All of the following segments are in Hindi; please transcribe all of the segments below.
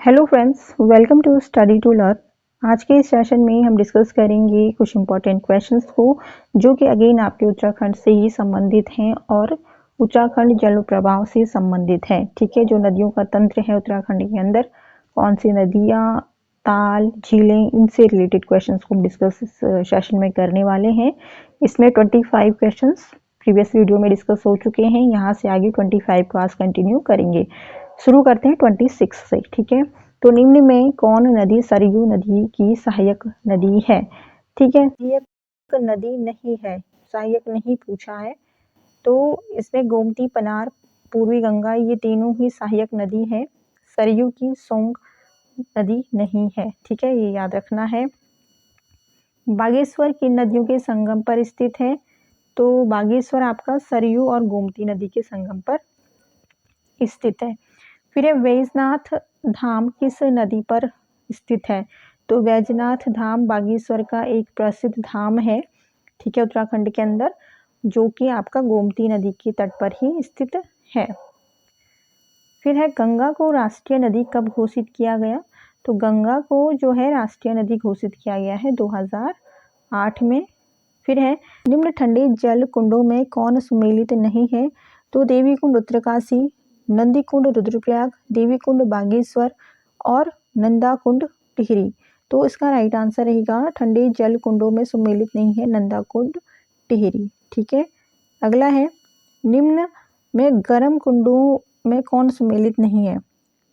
Hello friends, welcome to study to learn. आज के इस सेशन में हम डिस्कस करेंगे कुछ इम्पोर्टेंट क्वेश्चंस को जो कि अगेन आपके उत्तराखंड से ही संबंधित हैं और उत्तराखंड जल प्रवाह से संबंधित है। ठीक है, जो नदियों का तंत्र है उत्तराखंड के अंदर, कौन सी नदियाँ, ताल, झीलें, इनसे रिलेटेड क्वेश्चंस को हम डिस्कस इस सेशन में करने वाले हैं। इसमें 25 क्वेश्चंस प्रीवियस वीडियो में डिस्कस हो चुके हैं। यहाँ से आगे 25 क्लास कंटिन्यू करेंगे। शुरू करते हैं 26 से। ठीक है, तो निम्न में कौन नदी सरयू नदी की सहायक नदी है? ठीक है, सहायक नदी नहीं है, सहायक नहीं पूछा है, तो इसमें गोमती, पनार, पूर्वी गंगा, ये तीनों ही सहायक नदी है। सरयू की सोंग नदी नहीं है। ठीक है, ये याद रखना है। बागेश्वर किन नदियों के संगम पर स्थित है? तो बागेश्वर आपका सरयू और गोमती नदी के संगम पर स्थित है। फिर है वैजनाथ धाम किस नदी पर स्थित है? तो वैजनाथ धाम बागेश्वर का एक प्रसिद्ध धाम है। ठीक है, उत्तराखंड के अंदर, जो कि आपका गोमती नदी के तट पर ही स्थित है। फिर है गंगा को राष्ट्रीय नदी कब घोषित किया गया? तो गंगा को जो है राष्ट्रीय नदी घोषित किया गया है 2008 में। फिर है निम्न ठंडे जल कुंडों में कौन सुमेलित नहीं है? तो देवी कुंड उत्तरकाशी, नंदी कुंड रुद्रप्रयाग, देवी कुंड बागेश्वर और नंदा कुंड टिहरी। तो इसका राइट आंसर रहेगा ठंडे जल कुंडों में सुमेलित नहीं है नंदा कुंड टिहरी। ठीक है, अगला है निम्न में गर्म कुंडों में कौन सुमेलित नहीं है?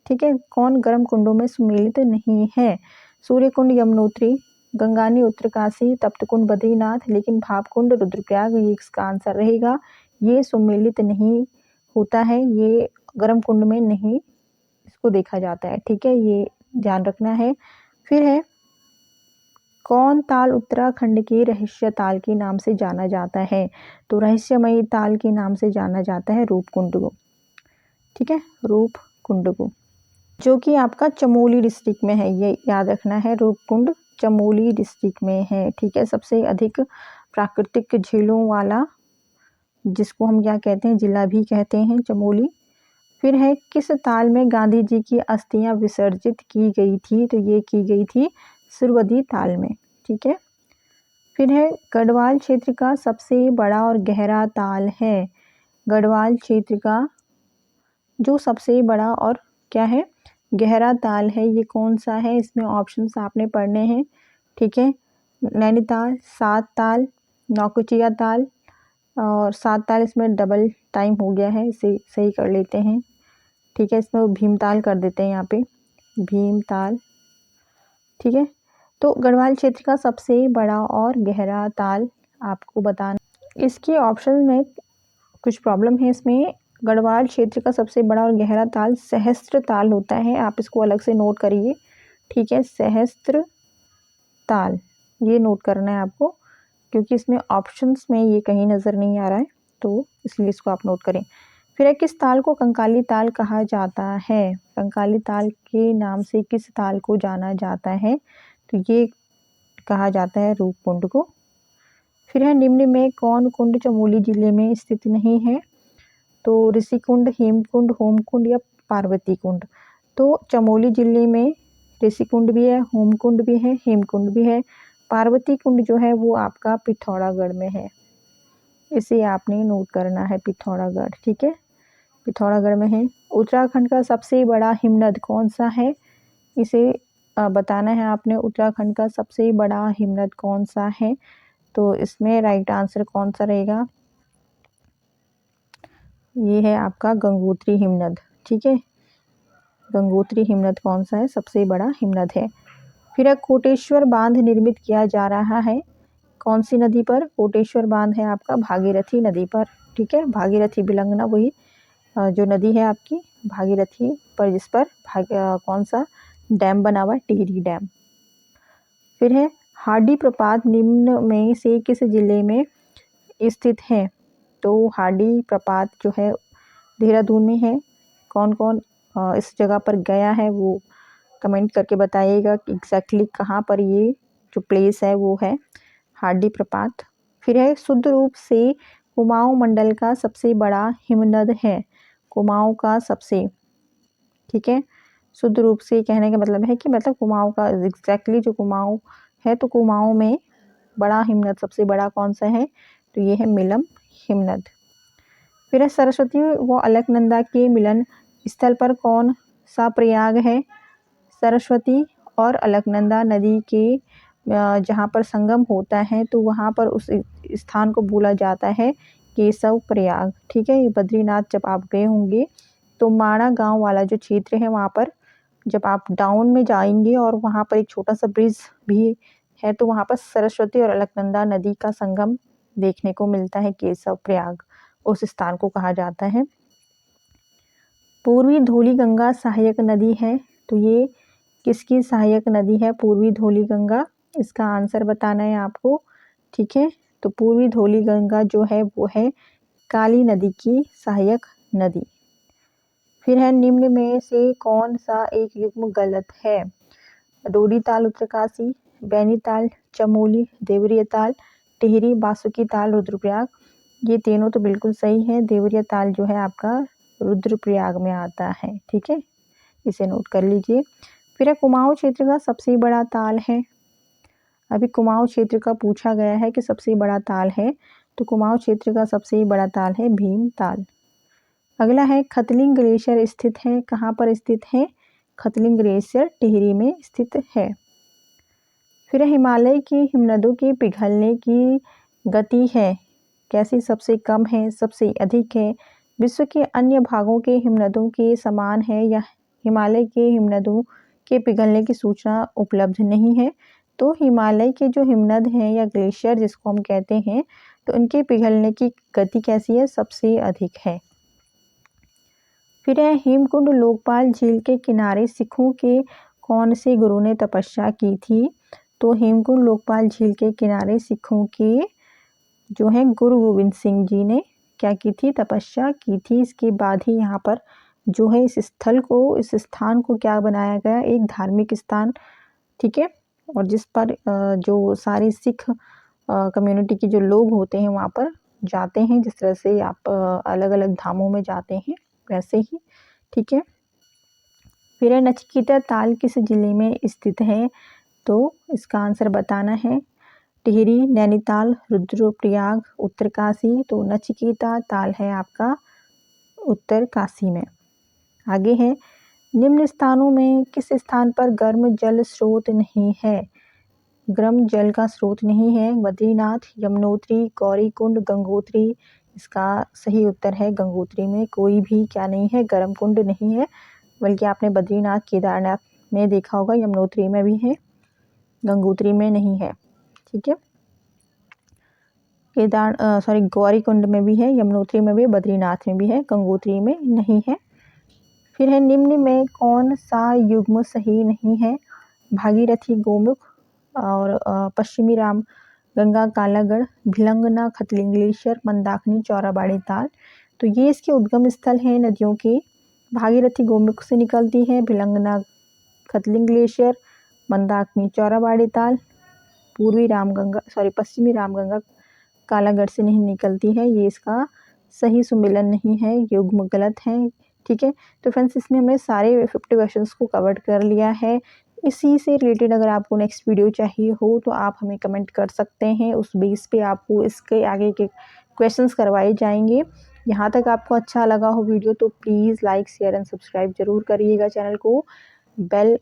ठीक है, कौन गर्म कुंडों में सुमेलित नहीं है? सूर्य कुंड यमुनोत्री, गंगानी उत्तरकाशी, तप्तकुंड बद्रीनाथ, लेकिन भापकुंड रुद्रप्रयाग, ये इसका आंसर रहेगा। ये सुमेलित नहीं होता है, ये गर्म कुंड में नहीं इसको देखा जाता है। ठीक है, ये ध्यान रखना है। फिर है कौन ताल उत्तराखंड के रहस्य ताल के नाम से जाना जाता है? तो रहस्यमयी ताल के नाम से जाना जाता है रूपकुंड को। ठीक है, रूपकुंड को, जो कि आपका चमोली डिस्ट्रिक्ट में है, ये याद रखना है। रूपकुंड चमोली डिस्ट्रिक्ट में है। ठीक है, सबसे अधिक प्राकृतिक झीलों वाला, जिसको हम क्या कहते हैं, जिला भी कहते हैं, चमोली। फिर है किस ताल में गांधी जी की अस्थियां विसर्जित की गई थी? तो ये की गई थी सुरवदी ताल में। ठीक है, फिर है गढ़वाल क्षेत्र का सबसे बड़ा और गहरा ताल है। गढ़वाल क्षेत्र का जो सबसे बड़ा और क्या है, गहरा ताल है, ये कौन सा है? इसमें ऑप्शंस आपने पढ़ने हैं। ठीक है, नैनीताल, सात ताल, नौकुचिया ताल और सात ताल, इसमें डबल टाइम हो गया है, इसे सही कर लेते हैं। ठीक है, इसमें भीमताल कर देते हैं, यहाँ पे भीमताल। ठीक है, तो गढ़वाल क्षेत्र का सबसे बड़ा और गहरा ताल आपको बताना। इसके ऑप्शन में कुछ प्रॉब्लम है। इसमें गढ़वाल क्षेत्र का सबसे बड़ा और गहरा ताल सहस्त्र ताल होता है, आप इसको अलग से नोट करिए। ठीक है, सहस्त्र ताल, ये नोट करना है आपको, क्योंकि इसमें ऑप्शंस में ये कहीं नज़र नहीं आ रहा है, तो इसलिए इसको आप नोट करें। फिर है किस ताल को कंकाली ताल कहा जाता है? कंकाली ताल के नाम से किस ताल को जाना जाता है? तो ये कहा जाता है रूपकुंड को। फिर है निम्न में कौन कुंड चमोली जिले में स्थित नहीं है? तो ऋषिकुंड, हेमकुंड, होमकुंड या पार्वती कुंड। तो चमोली जिले में ऋषिकुंड भी है, होमकुंड भी है, हेमकुंड भी है। पार्वती कुंड जो है वो आपका पिथौरागढ़ में है, इसे आपने नोट करना है, पिथौरागढ़। ठीक है, पिथौरागढ़ में है। उत्तराखंड का सबसे बड़ा हिमनद कौन सा है? इसे बताना है आपने, उत्तराखंड का सबसे बड़ा हिमनद कौन सा है? तो इसमें राइट आंसर कौन सा रहेगा? ये है आपका गंगोत्री हिमनद। ठीक है, गंगोत्री हिमनद कौन सा है? सबसे बड़ा हिमनद है। फिर है कोटेश्वर बांध निर्मित किया जा रहा है कौन सी नदी पर? कोटेश्वर बांध है आपका भागीरथी नदी पर। ठीक है, भागीरथी बिलंगना, वही जो नदी है आपकी भागीरथी पर, जिस पर कौन सा डैम बना हुआ है? टिहरी डैम। फिर है हार्डी प्रपात निम्न में से किस जिले में स्थित है? तो हार्डी प्रपात जो है देहरादून में है। कौन कौन इस जगह पर गया है वो कमेंट करके बताइएगा कि एग्जैक्टली कहाँ पर ये जो प्लेस है वो है हार्डी प्रपात। फिर है शुद्ध रूप से कुमाऊं मंडल का सबसे बड़ा हिमनद है, कुमाऊं का सबसे। ठीक है, शुद्ध रूप से कहने का मतलब है कि मतलब कुमाऊँ का एग्जैक्टली जो कुमाऊँ है, तो कुमाऊँ में बड़ा हिमनद सबसे बड़ा कौन सा है, तो ये है मिलम हिमनद। फिर है सरस्वती व अलकनंदा के मिलन स्थल पर कौन सा प्रयाग है। सरस्वती और अलकनंदा नदी के जहाँ पर संगम होता है, तो वहाँ पर उस स्थान को बोला जाता है केशव प्रयाग। ठीक है, ये बद्रीनाथ जब आप गए होंगे तो माणा गांव वाला जो क्षेत्र है, वहाँ पर जब आप डाउन में जाएंगे और वहाँ पर एक छोटा सा ब्रिज भी है, तो वहाँ पर सरस्वती और अलकनंदा नदी का संगम देखने को मिलता है। केशव प्रयाग उस स्थान को कहा जाता है। पूर्वी धौली गंगा सहायक नदी है, तो ये किसकी सहायक नदी है पूर्वी धौली गंगा, इसका आंसर बताना है आपको। ठीक है, तो पूर्वी धौली गंगा जो है वो है काली नदी की सहायक नदी। फिर है निम्न में से कौन सा एक युग्म गलत है। डोडी ताल उत्तरकाशी, बैनी ताल, चमोली, देवरिया ताल, टिहरी, बासुकी ताल, रुद्रप्रयाग। ये तीनों तो बिल्कुल सही है। देवरिया ताल जो है आपका रुद्रप्रयाग में आता है। ठीक है, इसे नोट कर लीजिए। फिर है कुमाऊं क्षेत्र का सबसे बड़ा ताल है। अभी कुमाऊं क्षेत्र का पूछा गया है कि सबसे बड़ा ताल है, तो कुमाऊं क्षेत्र का सबसे बड़ा ताल है भीम ताल। अगला है खतलिंग ग्लेशियर स्थित है, कहाँ पर स्थित है। खतलिंग ग्लेशियर टिहरी में स्थित है। फिर हिमालय की हिमनदों के पिघलने की गति है कैसी, सबसे कम है, सबसे अधिक है, विश्व के अन्य भागों के हिमनदों के समान है, या हिमालय के हिमनदों के पिघलने की सूचना उपलब्ध नहीं है। तो हिमालय के जो हिमनद हैं या ग्लेशियर जिसको हम कहते हैं, तो उनके पिघलने की गति कैसी है, सबसे अधिक है। फिर है हेमकुंड लोकपाल झील के किनारे सिखों के कौन से गुरु ने तपस्या की थी। तो हेमकुंड लोकपाल झील के किनारे सिखों के जो है गुरु गोविंद सिंह जी ने क्या की थी, तपस्या की थी। इसके बाद ही यहाँ पर जो है इस स्थान को क्या बनाया गया, एक धार्मिक स्थान। ठीक है, और जिस पर जो सारी सिख कम्युनिटी के जो लोग होते हैं वहाँ पर जाते हैं, जिस तरह से आप अलग अलग धामों में जाते हैं वैसे ही। ठीक है, फिर है नचिकेता ताल किस जिले में स्थित है, तो इसका आंसर बताना है। टिहरी, नैनीताल, रुद्रप्रयाग, उत्तरकाशी। तो नचिकेता ताल है आपका उत्तरकाशी में। आगे है निम्न स्थानों में किस स्थान पर गर्म जल स्रोत नहीं है। गर्म जल का स्रोत नहीं है। बद्रीनाथ, यमुनोत्री, गौरीकुंड, गंगोत्री। इसका सही उत्तर है गंगोत्री में कोई भी क्या नहीं है, गर्म कुंड नहीं है। बल्कि आपने बद्रीनाथ, केदारनाथ में देखा होगा, यमुनोत्री में भी है, गंगोत्री में नहीं है। ठीक है, गौरीकुंड में भी है, यमुनोत्री में भी, बद्रीनाथ में भी है, गंगोत्री में नहीं है। फिर है निम्न में कौन सा युग्म सही नहीं है। भागीरथी, गोमुख और पश्चिमी राम गंगा, कालागढ़, भिलंगना, खतलिंग ग्लेशियर, मंदाकिनी, चौराबाड़ी ताल। तो ये इसके उद्गम स्थल हैं नदियों के। भागीरथी गोमुख से निकलती है, भिलंगना खतलिंग ग्लेशियर, मंदाकिनी चौराबाड़ी ताल, पश्चिमी रामगंगा कालागढ़ से नहीं निकलती है। ये इसका सही सुमेलन नहीं है, युग्म गलत है। ठीक है, तो फ्रेंड्स इसमें हमने सारे 50 क्वेश्चंस को कवर कर लिया है। इसी से रिलेटेड अगर आपको नेक्स्ट वीडियो चाहिए हो तो आप हमें कमेंट कर सकते हैं, उस बेस पे आपको इसके आगे के क्वेश्चंस करवाए जाएंगे। यहाँ तक आपको अच्छा लगा हो वीडियो तो please like, share and subscribe जरूर करिएगा चैनल को। बेल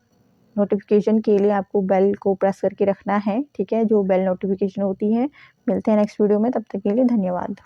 नोटिफिकेशन के लिए आपको बेल को प्रेस करके रखना है। ठीक है, जो बेल नोटिफिकेशन होती है। मिलते हैं नेक्स्ट वीडियो में, तब तक के लिए धन्यवाद।